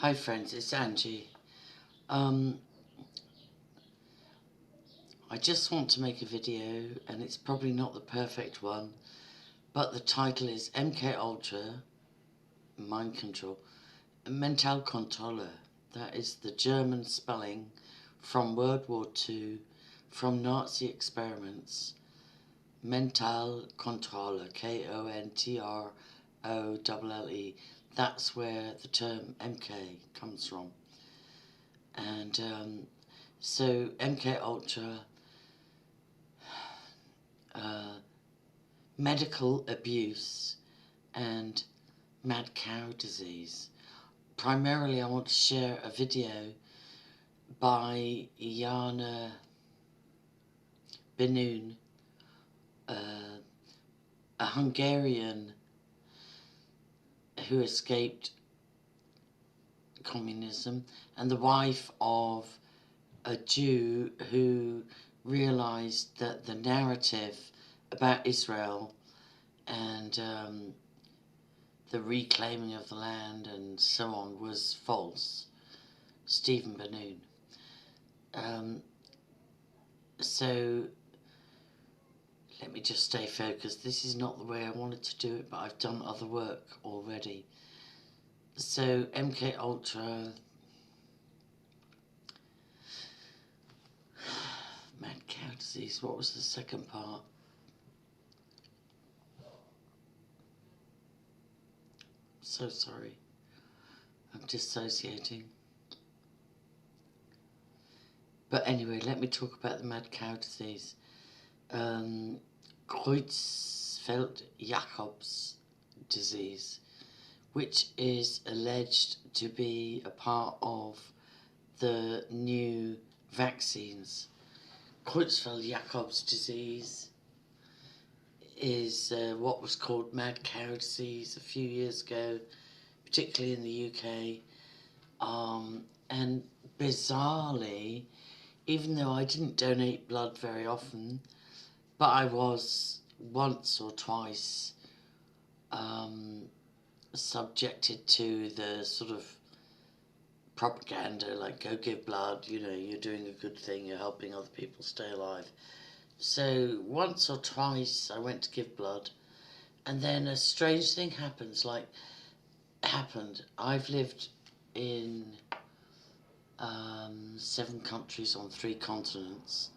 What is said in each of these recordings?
Hi friends, it's Angie. I just want to make a video, and it's probably not the perfect one, but the title is MKUltra Mind Control, Mental Controller. That is the German spelling from World War II, from Nazi experiments. Mental Controller, Kontrolle. That's where the term MK comes from. And so MKUltra, medical abuse and mad cow disease. Primarily I want to share a video by Jana Benoon, a Hungarian who escaped communism and the wife of a Jew who realised that the narrative about Israel and the reclaiming of the land and so on was false. Stephen Benoon. So let me just stay focused. This is not the way I wanted to do it, but I've done other work already. So MKUltra, mad cow disease. What was the second part? So sorry, I'm dissociating. But anyway, let me talk about the mad cow disease. Creutzfeldt-Jakob's disease, which is alleged to be a part of the new vaccines. Creutzfeldt-Jakob's disease is what was called mad cow disease a few years ago, particularly in the UK. And bizarrely, even though I didn't donate blood very often, but I was once or twice subjected to the sort of propaganda, like, go give blood, you know, you're doing a good thing, you're helping other people stay alive. So once or twice I went to give blood, and then a strange thing happened. I've lived in 7 countries on 3 continents.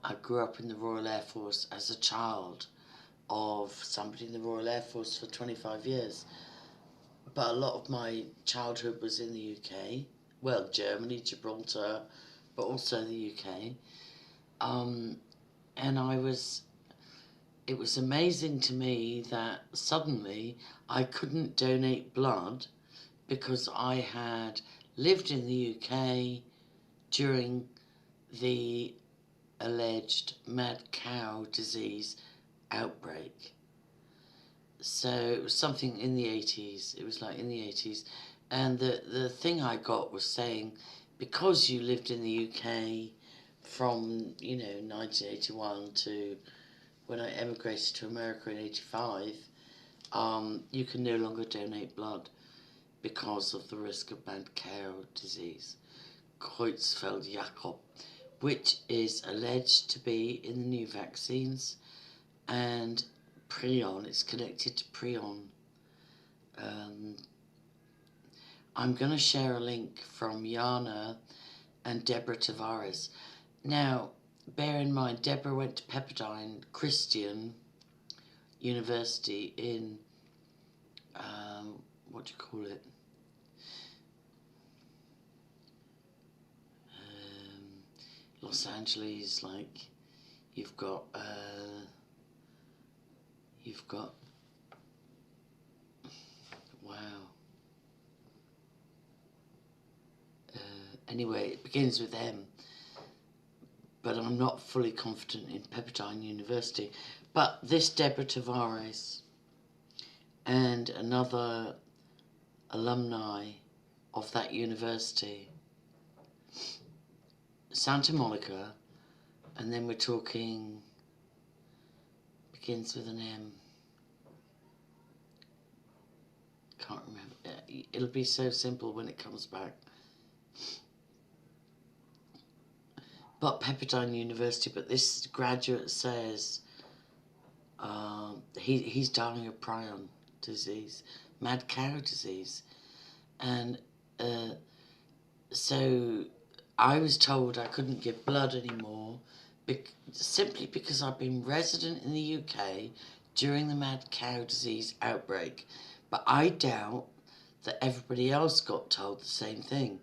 I grew up in the Royal Air Force as a child of somebody in the Royal Air Force for 25 years. But a lot of my childhood was in the UK. Well, Germany, Gibraltar, but also the UK. And it was amazing to me that suddenly I couldn't donate blood because I had lived in the UK during the alleged mad cow disease outbreak. So it was something in the 80s. It was like in the 80s. And the thing I got was saying, because you lived in the UK from, 1981 to when I emigrated to America in 85, you can no longer donate blood because of the risk of mad cow disease, Creutzfeldt-Jakob, which is alleged to be in the new vaccines, and prion, it's connected to prion. I'm going to share a link from Jana and Deborah Tavares. Now, bear in mind, Deborah went to Pepperdine Christian University in, what do you call it? Los Angeles, like, you've got, wow. Anyway, it begins with M, but I'm not fully confident in Pepperdine University. But this Deborah Tavares and another alumni of that university, Santa Monica, and then we're talking, begins with an M. Can't remember. It'll be so simple when it comes back. But Pepperdine University, but this graduate says he's dying of prion disease, mad cow disease. And so I was told I couldn't give blood anymore simply because I've been resident in the UK during the mad cow disease outbreak. But I doubt that everybody else got told the same thing.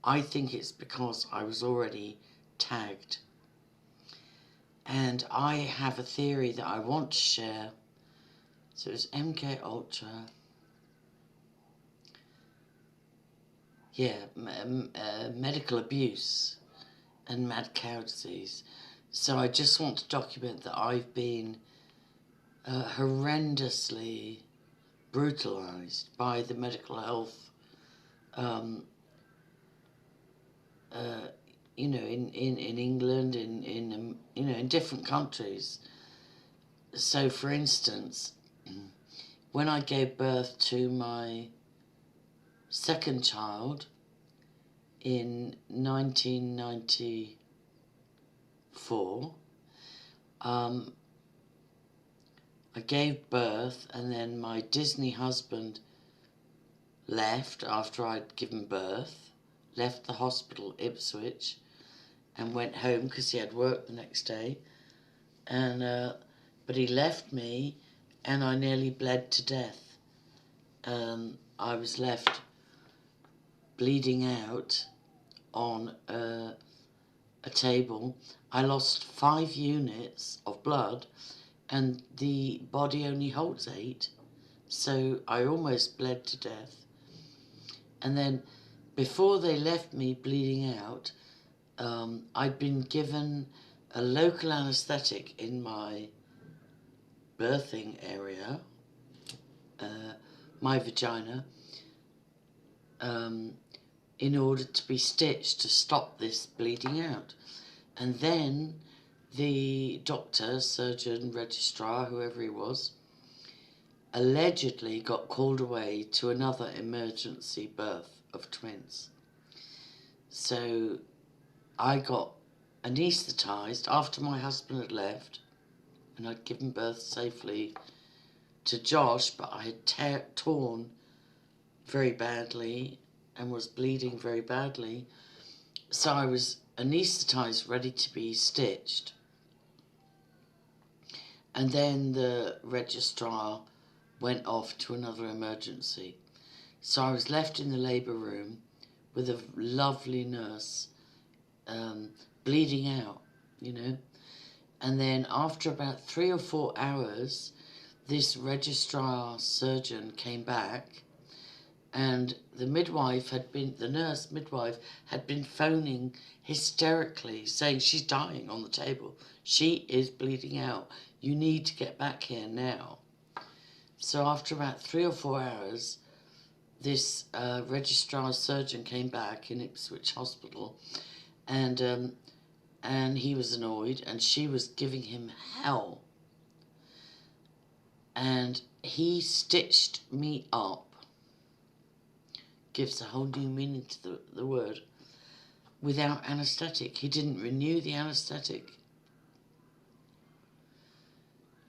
I think it's because I was already tagged. And I have a theory that I want to share. So it's MKUltra. Yeah, medical abuse and mad cow disease. So I just want to document that I've been horrendously brutalised by the medical health, you know, in England, in you know, in different countries. So, for instance, when I gave birth to my second child in 1994, I gave birth, and then my Disney husband left after I'd given birth, left the hospital, Ipswich, and went home because he had work the next day. And but he left me, and I nearly bled to death. I was left bleeding out on a table. I lost 5 units of blood, and the body only holds 8, so I almost bled to death. And then before they left me bleeding out, I'd been given a local anaesthetic in my birthing area, my vagina, in order to be stitched to stop this bleeding out. And then the doctor, surgeon, registrar, whoever he was, allegedly got called away to another emergency birth of twins. So I got anaesthetised after my husband had left, and I'd given birth safely to Josh, but I had torn very badly and was bleeding very badly. So I was anaesthetised, ready to be stitched. And then the registrar went off to another emergency. So I was left in the labour room with a lovely nurse, bleeding out, you know. And then after about 3 or 4 hours, this registrar surgeon came back, and the nurse midwife had been phoning hysterically, saying, she's dying on the table. She is bleeding out. You need to get back here now. So after about 3 or 4 hours, this registrar surgeon came back in Ipswich Hospital, and he was annoyed, and she was giving him hell. And he stitched me up. Gives a whole new meaning to the word. Without anaesthetic. He didn't renew the anaesthetic.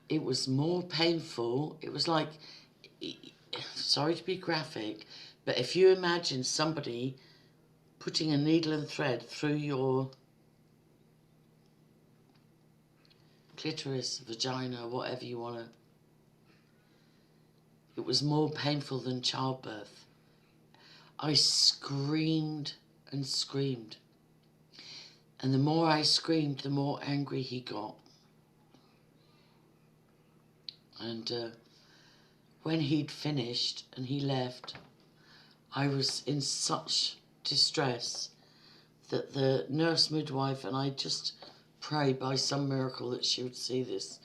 It was more painful. It was like, sorry to be graphic, but if you imagine somebody putting a needle and thread through your clitoris, vagina, whatever you want to, it was more painful than childbirth. I screamed and screamed. And the more I screamed, the more angry he got. And when he'd finished and he left, I was in such distress that the nurse midwife, and I just pray by some miracle that she would see this.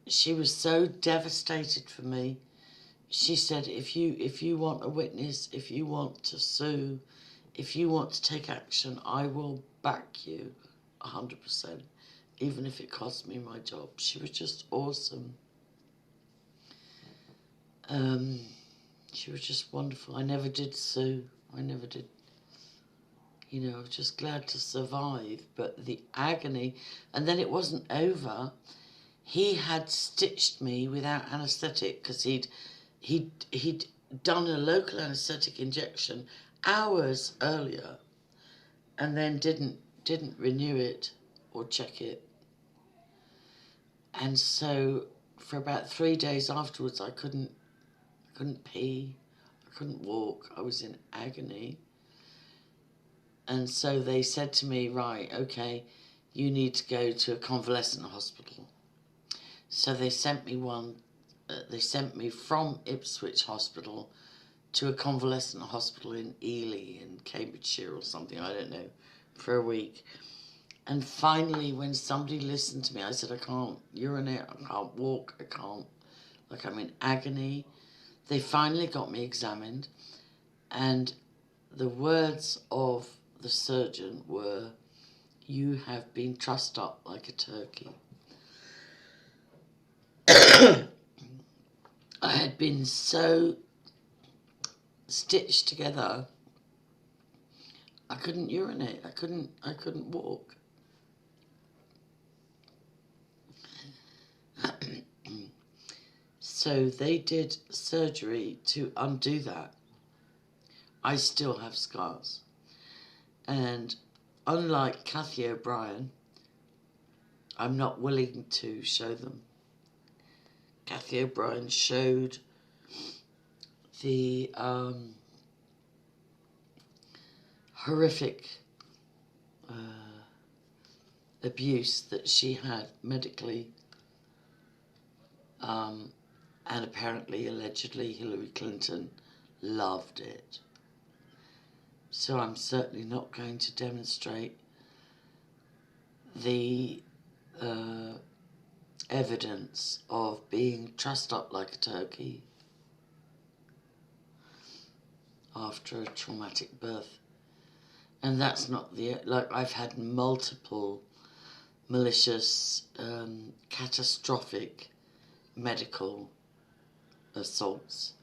She was so devastated for me. She said, if you want a witness, if you want to sue, if you want to take action, I will back you 100%, even if it costs me my job. She was just awesome. She was just wonderful. I never did sue. I never did. You know, I was just glad to survive. But the agony, and then it wasn't over. He had stitched me without anaesthetic because he'd done a local anaesthetic injection hours earlier, and then didn't renew it or check it. And so for about 3 days afterwards, I couldn't pee, I couldn't walk, I was in agony. And so they said to me, right, okay, you need to go to a convalescent hospital. So they sent me from Ipswich Hospital to a convalescent hospital in Ely in Cambridgeshire or something, I don't know, for a week. And finally, when somebody listened to me, I said, I can't urinate, I can't walk, I can't, like I'm in agony. They finally got me examined, and the words of the surgeon were, you have been trussed up like a turkey. I had been so stitched together, I couldn't urinate, I couldn't walk. So they did surgery to undo that. I still have scars. And unlike Kathy O'Brien, I'm not willing to show them. Kathy O'Brien showed the horrific abuse that she had medically, and apparently, allegedly, Hillary Clinton loved it. So I'm certainly not going to demonstrate the evidence of being trussed up like a turkey after a traumatic birth. And that's not like I've had multiple malicious, catastrophic medical assaults.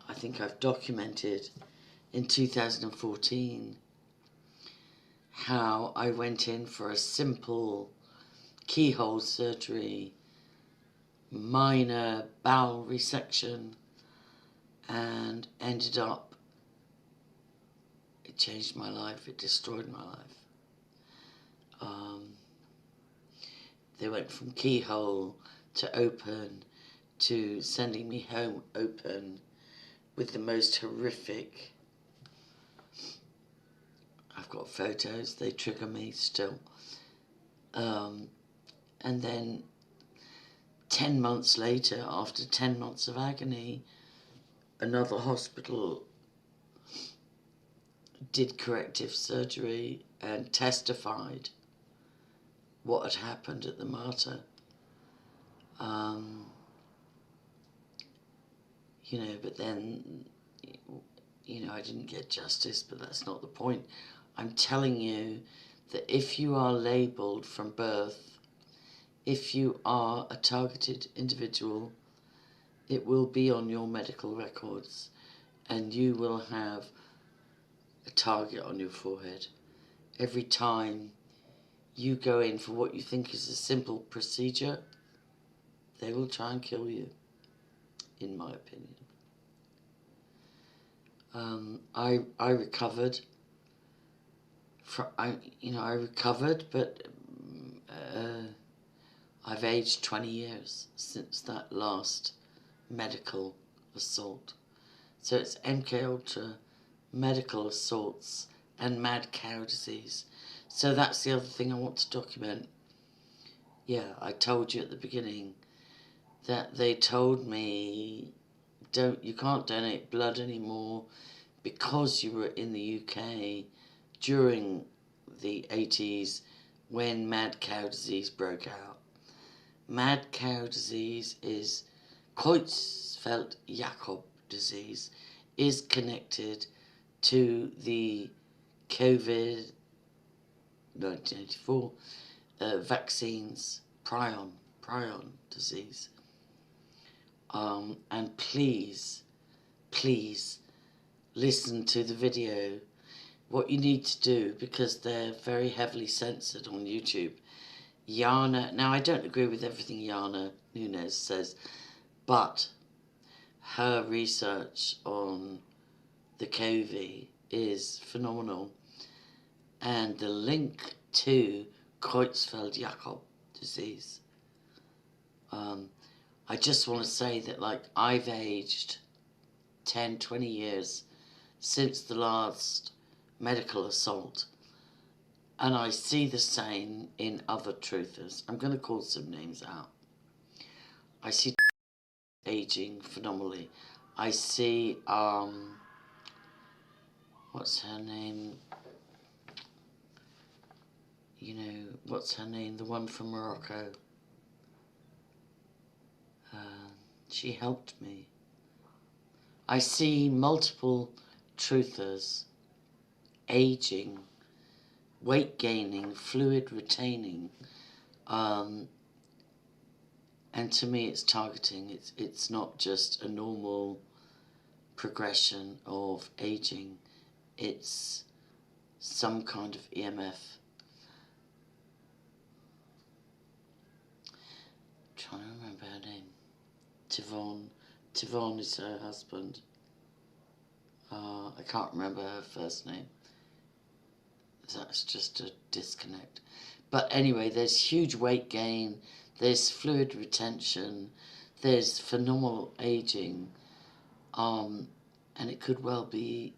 I think I've documented in 2014 how I went in for a simple keyhole surgery, minor bowel resection, and ended up, it changed my life, it destroyed my life. They went from keyhole to open to sending me home open with the most horrific, I've got photos, they trigger me still. And then 10 months later, after 10 months of agony, another hospital did corrective surgery and testified what had happened at the Mater. You know, but then, you know, I didn't get justice, but that's not the point. I'm telling you that if you are labelled from birth, if you are a targeted individual, it will be on your medical records, and you will have a target on your forehead. Every time you go in for what you think is a simple procedure, they will try and kill you, in my opinion. I recovered. I recovered, but I've aged 20 years since that last medical assault. So it's MKUltra, medical assaults, and mad cow disease. So that's the other thing I want to document. Yeah, I told you at the beginning that they told me, you can't donate blood anymore because you were in the UK during the 80s when mad cow disease broke out. Mad cow disease is Creutzfeldt-Jakob disease, is connected to the COVID 1984 vaccines, prion disease. And please, please listen to the video. What you need to do, because they're very heavily censored on YouTube. Yana, now I don't agree with everything Yana Nunes says, but her research on the COVID is phenomenal. And the link to Creutzfeldt-Jakob disease. I just want to say that, like, I've aged 10, 20 years since the last medical assault, and I see the same in other truthers. I'm going to call some names out. I see aging phenomenally. I see, what's her name? You know, what's her name? The one from Morocco. She helped me. I see multiple truthers aging, weight gaining, fluid retaining, and to me it's targeting. It's not just a normal progression of aging. It's some kind of EMF. Trying to remember her name. Tivon is her husband. I can't remember her first name. That's just a disconnect. But anyway, there's huge weight gain, there's fluid retention, there's phenomenal aging, and it could well be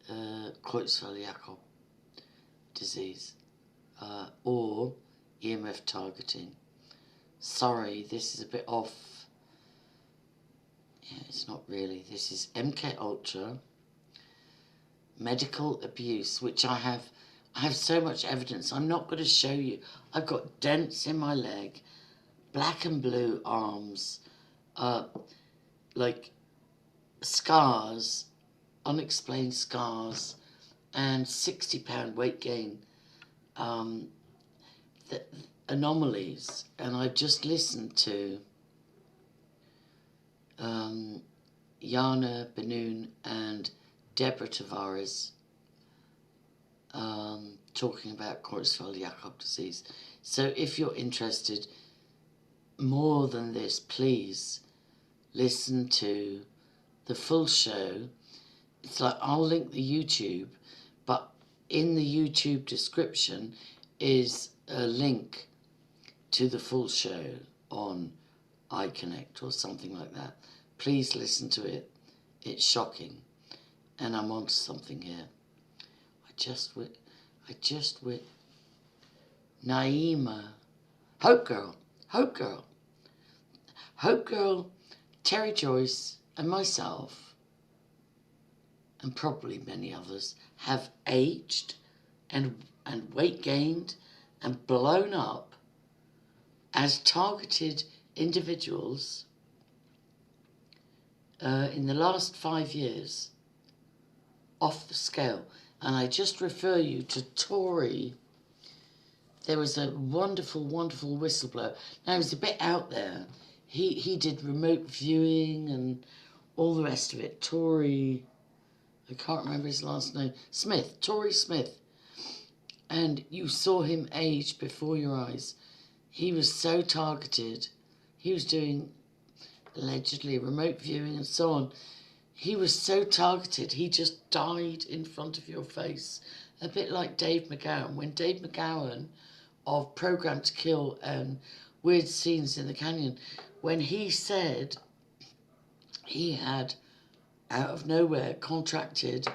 Creutzfeldt-Jakob disease, or EMF targeting. Sorry, this is a bit off. Yeah, it's not really. This is MKUltra, medical abuse, which I have so much evidence. I'm not going to show you. I've got dents in my leg, black and blue arms, like scars, unexplained scars, and 60-pound weight gain, the anomalies. And I've just listened to Yana Benoon and Deborah Tavares talking about Creutzfeldt-Jakob disease. So if you're interested more than this, please listen to the full show. It's like, I'll link the YouTube, but in the YouTube description is a link to the full show on iConnect or something like that. Please listen to it. It's shocking. And I'm onto something here. I just wit Naima, Hope Girl, Terry Joyce and myself, and probably many others, have aged and weight gained and blown up as targeted individuals in the last 5 years, off the scale. And I just refer you to Tory. There was a wonderful, wonderful whistleblower. Now, he was a bit out there. He did remote viewing and all the rest of it. Tory, I can't remember his last name, Smith, Tory Smith. And you saw him age before your eyes. He was so targeted. He was doing, allegedly, remote viewing and so on. He was so targeted, he just died in front of your face. A bit like Dave McGowan. When Dave McGowan of Programmed to Kill and Weird Scenes in the Canyon, when he said he had, out of nowhere, contracted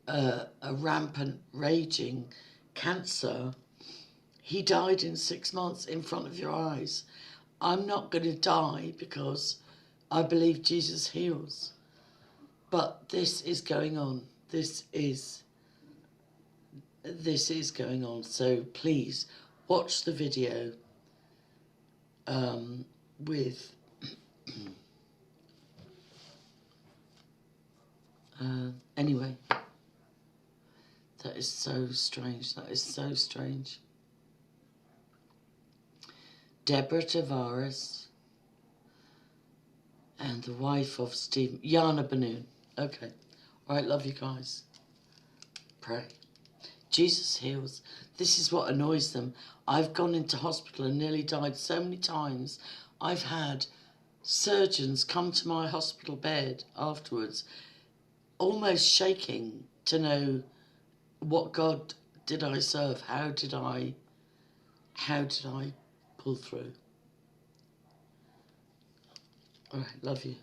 a rampant, raging cancer, he died in 6 months in front of your eyes. I'm not going to die because I believe Jesus heals. But this is going on. This is going on. So please watch the video with anyway. That is so strange. That is so strange. Deborah Tavares and the wife of Steve, Yana Banoon. Okay. All right, love you guys. Pray. Jesus heals. This is what annoys them. I've gone into hospital and nearly died so many times. I've had surgeons come to my hospital bed afterwards, almost shaking to know what God did I serve. How did I pull through? All right, love you.